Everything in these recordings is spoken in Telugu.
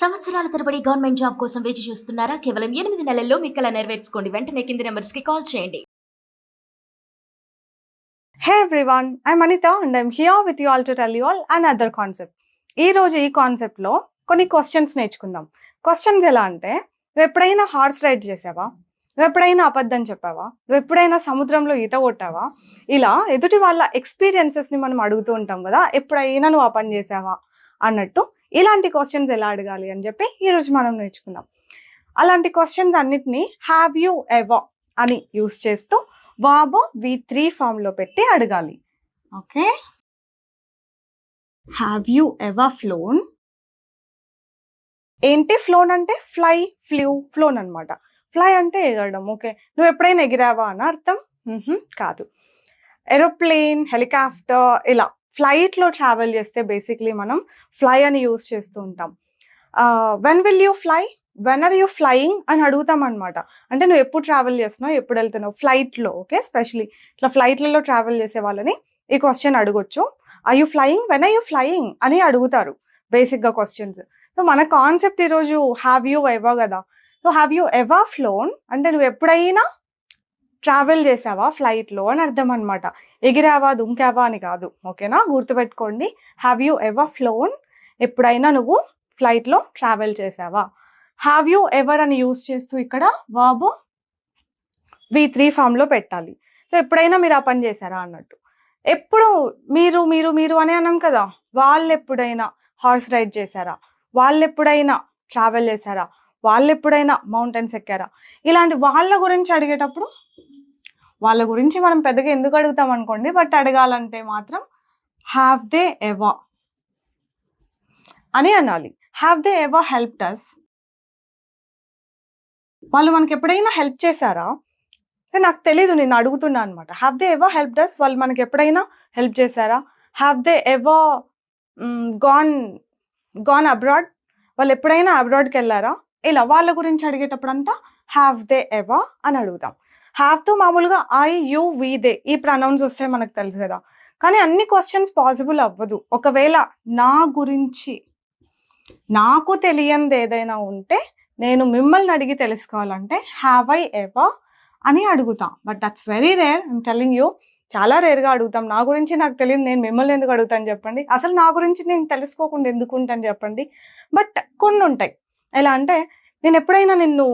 సంవత్సరాల తరబడి గవర్నమెంట్ జాబ్ కోసం వేచి చూస్తున్నారా? కేవలం 8 నెలల్లో మీ కల నెరవేర్చుకోండి. వెంటనే కింది నంబర్స్‌కి కాల్ చేయండి. Hey everyone, I'm Anita and I'm here with you all to tell you all another concept. ఈ రోజు ఈ కాన్సెప్ట్లో కొన్ని క్వశ్చన్స్ నేర్చుకుందాం. క్వశ్చన్స్ ఎలా అంటే, నువ్వు ఎప్పుడైనా హార్స్ రైడ్ చేసావా? నువ్వు ఎప్పుడైనా అబద్ధం చెప్పావా? నువ్వు ఎప్పుడైనా సముద్రంలో ఈత కొట్టావా? ఇలా ఎదుటి వాళ్ళ ఎక్స్పీరియన్సెస్ని మనం అడుగుతూ ఉంటాం కదా, ఎప్పుడైనా నువ్వు ఆ పని చేసావా అన్నట్టు. ఇలాంటి క్వశ్చన్స్ ఎలా అడగాలి అని చెప్పి ఈరోజు మనం నేర్చుకుందాం. అలాంటి క్వశ్చన్స్ అన్నిటినీ హ్యావ్ యూ ఎవర్ అని యూస్ చేస్తూ వాబో V3 ఫామ్లో పెట్టి అడగాలి. Okay, have you ever flown. ఏంటి ఫ్లోన్ అంటే? ఫ్లై, ఫ్లూ, ఫ్లోన్ అనమాట. ఫ్లై అంటే ఎగరడం. ఓకే, నువ్వు ఎప్పుడైనా ఎగిరావా అని అర్థం? కాదు. ఏరోప్లేన్, హెలికాప్టర్, ఇలా ఫ్లైట్లో ట్రావెల్ చేస్తే బేసిక్లీ మనం ఫ్లై అని యూస్ చేస్తూ ఉంటాం. When will you fly, when are you flying అని అడుగుతాం అనమాట. అంటే నువ్వు ఎప్పుడు ట్రావెల్ చేస్తున్నావు, ఎప్పుడు వెళ్తున్నావు ఫ్లైట్లో. ఓకే, స్పెషలీ ఇట్లా ఫ్లైట్లలో ట్రావెల్ చేసే వాళ్ళని ఈ క్వశ్చన్ అడగొచ్చు. Are you flying, when are you flying అని అడుగుతారు బేసిక్గా క్వశ్చన్స్. సో మన కాన్సెప్ట్ ఈరోజు హ్యావ్ యూ ఎవర్ కదా. So have you ever flown అంటే నువ్వు ఎప్పుడైనా ట్రావెల్ చేసావా ఫ్లైట్లో అని అర్థం అనమాట. ఎగిరావా, దుంకావా అని కాదు. ఓకేనా, గుర్తుపెట్టుకోండి. హ్యావ్ యూ ఎవర్ ఫ్లోన్, ఎప్పుడైనా నువ్వు ఫ్లైట్లో ట్రావెల్ చేసావా. హ్యావ్ యూ ఎవర్ అని యూస్ చేస్తూ ఇక్కడ వర్బ్ V3 ఫామ్లో పెట్టాలి. సో ఎప్పుడైనా మీరు ఆ పని చేశారా అన్నట్టు. ఎప్పుడు మీరు మీరు మీరు అని అన్నాం కదా, వాళ్ళు ఎప్పుడైనా హార్స్ రైడ్ చేశారా, వాళ్ళు ఎప్పుడైనా ట్రావెల్ చేశారా, వాళ్ళు ఎప్పుడైనా మౌంటైన్స్ ఎక్కారా, ఇలాంటి వాళ్ళ గురించి అడిగేటప్పుడు వాళ్ళ గురించి మనం పెద్దగా ఎందుకు అడుగుతాం అనుకోండి, బట్ అడగాలంటే మాత్రం హ్యావ్ దే ఎవర్ అని అనాలి. Have they ever helped us, వాళ్ళు మనకి ఎప్పుడైనా హెల్ప్ చేశారా. సో నాకు తెలీదు, నేను అడుగుతున్నా అనమాట. Have they ever helped us, వాళ్ళు మనకి ఎప్పుడైనా హెల్ప్ చేశారా. Have they ever gone abroad, వాళ్ళు ఎప్పుడైనా అబ్రాడ్కి వెళ్ళారా. ఇలా వాళ్ళ గురించి అడిగేటప్పుడు అంతా హ్యావ్ దే ఎవర్ అని అడుగుతాం. హ్యావ్తో మామూలుగా ఐ, యూ, వి, దే ఈ ప్రొనౌన్స్ వస్తే మనకు తెలుసు కదా. కానీ అన్ని క్వశ్చన్స్ పాసిబుల్ అవ్వదు. ఒకవేళ నా గురించి నాకు తెలియంది ఏదైనా ఉంటే నేను మిమ్మల్ని అడిగి తెలుసుకోవాలంటే హ్యావ్ ఐ ఎవర్ అని అడుగుతా. But that's very rare, I'm telling you. చాలా రేర్గా అడుగుతాం. నా గురించి నాకు తెలియదు, నేను మిమ్మల్ని ఎందుకు అడుగుతాను చెప్పండి. అసలు నా గురించి నేను తెలుసుకోకుండా ఎందుకు ఉంటాను చెప్పండి. బట్ కొన్ని ఉంటాయి. ఎలా అంటే, నేను ఎప్పుడైనా నిన్ను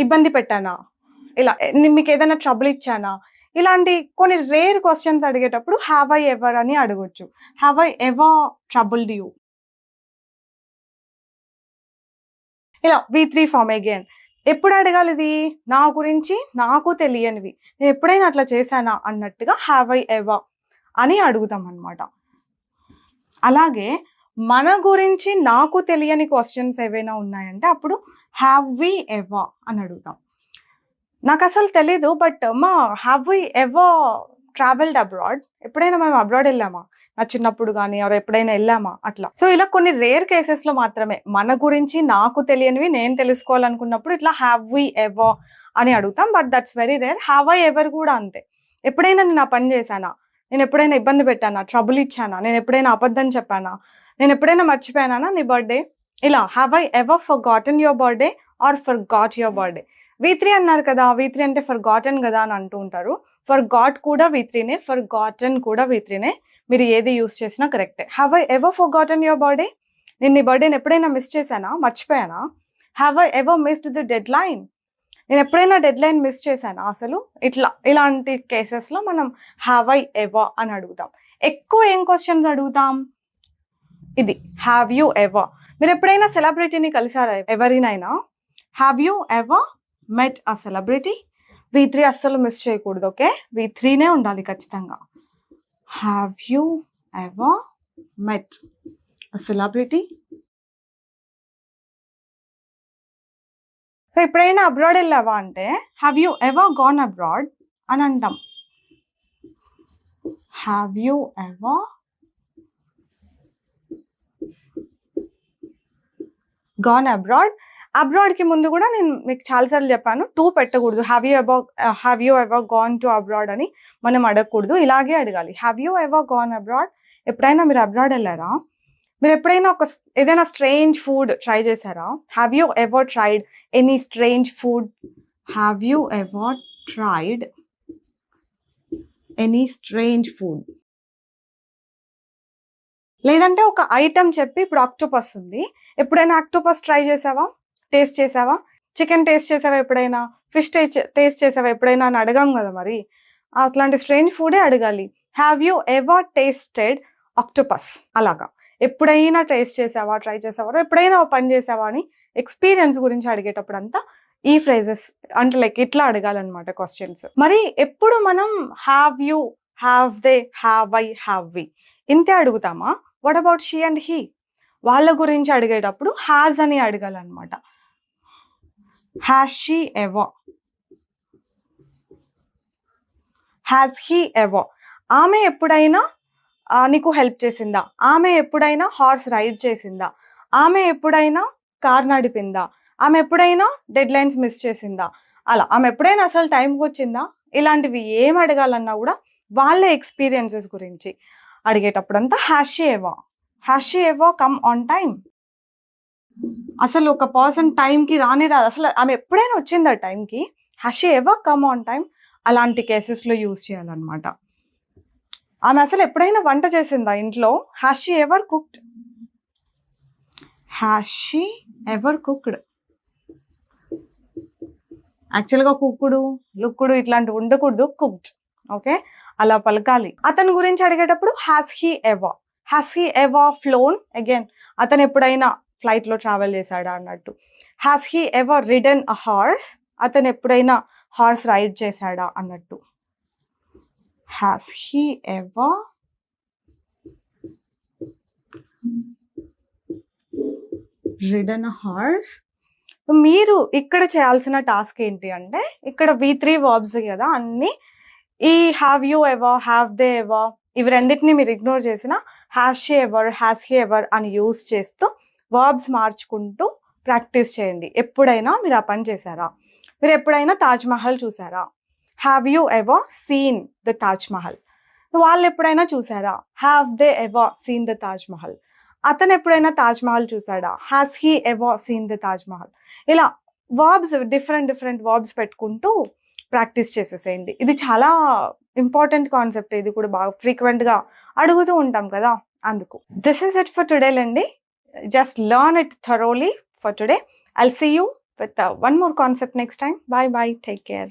ఇబ్బంది పెట్టానా, ఇలా మీకు ఏదైనా ట్రబుల్ ఇచ్చానా, ఇలాంటి కొన్ని రేర్ క్వశ్చన్స్ అడిగేటప్పుడు హ్యావ్ ఐ ఎవర్ అని అడగొచ్చు. Have I ever troubled you, ఇలా V3 ఫామ్ అగైన్. ఎప్పుడు అడగాలి ఇది? నా గురించి నాకు తెలియనివి, నేను ఎప్పుడైనా అట్లా చేశానా అన్నట్టుగా హ్యావ్ ఐ ఎవర్ అని అడుగుతాం అనమాట. అలాగే మన గురించి నాకు తెలియని క్వశ్చన్స్ ఏవైనా ఉన్నాయంటే అప్పుడు హ్యావ్ వి ఎవర్ అని అడుగుతాం. నాకు అసలు తెలీదు, బట్ మా have we ever travelled abroad, ఎప్పుడైనా మేము అబ్రాడ్ వెళ్ళామా, నా చిన్నప్పుడు కానీ ఎవరు ఎప్పుడైనా వెళ్ళామా అట్లా. సో ఇలా కొన్ని రేర్ కేసెస్లో మాత్రమే మన గురించి నాకు తెలియనివి నేను తెలుసుకోవాలనుకున్నప్పుడు ఇట్లా హ్యావ్ వి ఎవర్ అని అడుగుతాం. But that's very rare. Have I ever కూడా అంతే. ఎప్పుడైనా నేను ఆ పని చేశానా, నేను ఎప్పుడైనా ఇబ్బంది పెట్టానా, ట్రబుల్ ఇచ్చానా, నేను ఎప్పుడైనా అబద్ధం చెప్పానా, నేను ఎప్పుడైనా మర్చిపోయానా నీ బర్త్డే, ఇలా have I ever forgotten your birthday or forgot your birthday. V3 అన్నారు కదా, V3 అంటే ఫర్ గాటన్ కదా అని అంటూ ఉంటారు. ఫర్ గాట్ కూడా V3నే, ఫర్ గాటన్ కూడా V3నే. మీరు ఏది యూస్ చేసినా కరెక్టే. Have I ever forgotten your birthday, నేను నీ బర్త్డేని ఎప్పుడైనా మిస్ చేశానా, మర్చిపోయానా. Have I ever missed the deadline, నేను ఎప్పుడైనా డెడ్ లైన్ మిస్ చేశానా అసలు. ఇలాంటి కేసెస్లో మనం హ్యావ్ ఐ ఎవర్ అని అడుగుతాం. ఎక్కువ ఏం క్వశ్చన్స్ అడుగుతాం? ఇది హ్యావ్ యూ ఎవర్. మీరు ఎప్పుడైనా సెలబ్రిటీని కలిసారా, ఎవరినైనా? హ్యావ్ యూ ఎవర్ మెట్ ఆ సెలబ్రిటీ. V3 అస్సలు మిస్ చేయకూడదు. ఓకే, V3నే ఉండాలి ఖచ్చితంగా. హ్యావ్ యూ ఎవర్ మెట్ ఆ సెలబ్రిటీ. సో ఎప్పుడైనా అబ్రాడ్ వెళ్ళావా అంటే have you ever gone abroad అని అంటాం. Have you ever gone abroad. అబ్రాడ్కి ముందు కూడా నేను మీకు చాలాసార్లు చెప్పాను, 2 పెట్టకూడదు. Have you ever gone to abroad అని మనం అడగకూడదు, ఇలాగే అడగాలి. Have you ever gone abroad, ఎప్పుడైనా మీరు అబ్రాడ్ వెళ్ళారా. మీరు ఎప్పుడైనా ఏదైనా స్ట్రేంజ్ ఫుడ్ ట్రై చేశారా? Have you ever tried any strange food? Have you ever tried any strange food? లేదంటే ఒక ఐటమ్ చెప్పి, ఇప్పుడు ఆక్టోపస్ ఉంది, ఎప్పుడైనా ఆక్టోపస్ ట్రై చేసావా? టేస్ట్ చేసావా? చికెన్ టేస్ట్ చేసావా ఎప్పుడైనా? ఫిష్ టేస్ట్ చేసావా ఎప్పుడైనా అని అడగాం కదా మరి. అట్లాంటి స్ట్రేంజ్ ఫుడే అడగాలి. Have you ever tasted octopus? అలాగా ఎప్పుడైనా టేస్ట్ చేసావా, ట్రై చేసావా, ఎప్పుడైనా ఒక పని చేసావా అని ఎక్స్పీరియన్స్ గురించి అడిగేటప్పుడు అంతా ఈ ఫ్రేజెస్ అంటే లైక్ ఇట్లా అడగాలన్నమాట క్వశ్చన్స్. మరి ఎప్పుడు మనం have you, have they, have I, have we ఇంతే అడుగుతామా? What about she and he? వాళ్ళ గురించి అడిగేటప్పుడు హ్యాజ్ అని అడగాలన్నమాట. Has she ever? Has he ever? ఆమె ఎప్పుడైనా నీకు హెల్ప్ చేసిందా? ఆమె ఎప్పుడైనా హార్స్ రైడ్ చేసిందా? ఆమె ఎప్పుడైనా కార్ నడిపిందా? ఆమె ఎప్పుడైనా డెడ్ లైన్స్ మిస్ చేసిందా? అలా ఆమె ఎప్పుడైనా అసలు టైంకి వచ్చిందా? ఇలాంటివి ఏం అడగాలన్నా కూడా వాళ్ళ ఎక్స్పీరియన్సెస్ గురించి అడిగేటప్పుడంతా has she ever, has she ever come on time? అసలు ఒక పర్సన్ టైంకి రానే రాదు, అసలు ఆమె ఎప్పుడైనా వచ్చిందా టైంకి? Has she ever come on time? అలాంటి కేసెస్లో యూజ్ చేయాలన్నమాట. ఆమె అసలు ఎప్పుడైనా వంట చేసిందా ఇంట్లో? Has she ever cooked? Has she ever cooked? యాక్చువల్గా కుక్కుడు, లుక్కుడు ఇట్లాంటివి ఉండకూడదు, కుక్డ్. ఓకే, అలా పలకాలి. అతని గురించి అడిగేటప్పుడు has he ever, has he ever flown? Again అతను ఎప్పుడైనా ఫ్లైట్లో ట్రావెల్ చేశాడా అన్నట్టు. Has he ever ridden a horse? అతను ఎప్పుడైనా హార్స్ రైడ్ చేశాడా అన్నట్టు. Has he ever ridden a horse? మీరు ఇక్కడ చేయాల్సిన టాస్క్ ఏంటి అంటే, ఇక్కడ V3 వర్బ్స్ కదా అన్ని, ఈ have you ever, have they ever ఇవి రెండింటిని మీరు ఇగ్నోర్ చేసిన has she ever, has he ever అని యూజ్ చేస్తూ వర్బ్స్ మార్చుకుంటూ ప్రాక్టీస్ చేయండి. ఎప్పుడైనా మీరు ఆ పని చేశారా? మీరు ఎప్పుడైనా తాజ్మహల్ చూసారా? Have you ever seen the Taj Mahal? వాళ్ళు ఎప్పుడైనా చూసారా? Have they ever seen the Taj Mahal? అతను ఎప్పుడైనా Taj Mahal చూసాడా? Has he ever seen the Taj Mahal? ఇలా వర్బ్స్ డిఫరెంట్ వర్బ్స్ పెట్టుకుంటూ ప్రాక్టీస్ చేసేసేయండి. ఇది చాలా ఇంపార్టెంట్ కాన్సెప్ట్. ఇది కూడా బాగా ఫ్రీక్వెంట్గా అడుగుతూ ఉంటాం కదా, అందుకు. This is it for today అండి. Just learn it thoroughly for today. I'll see you with one more concept next time. Bye bye. Take care.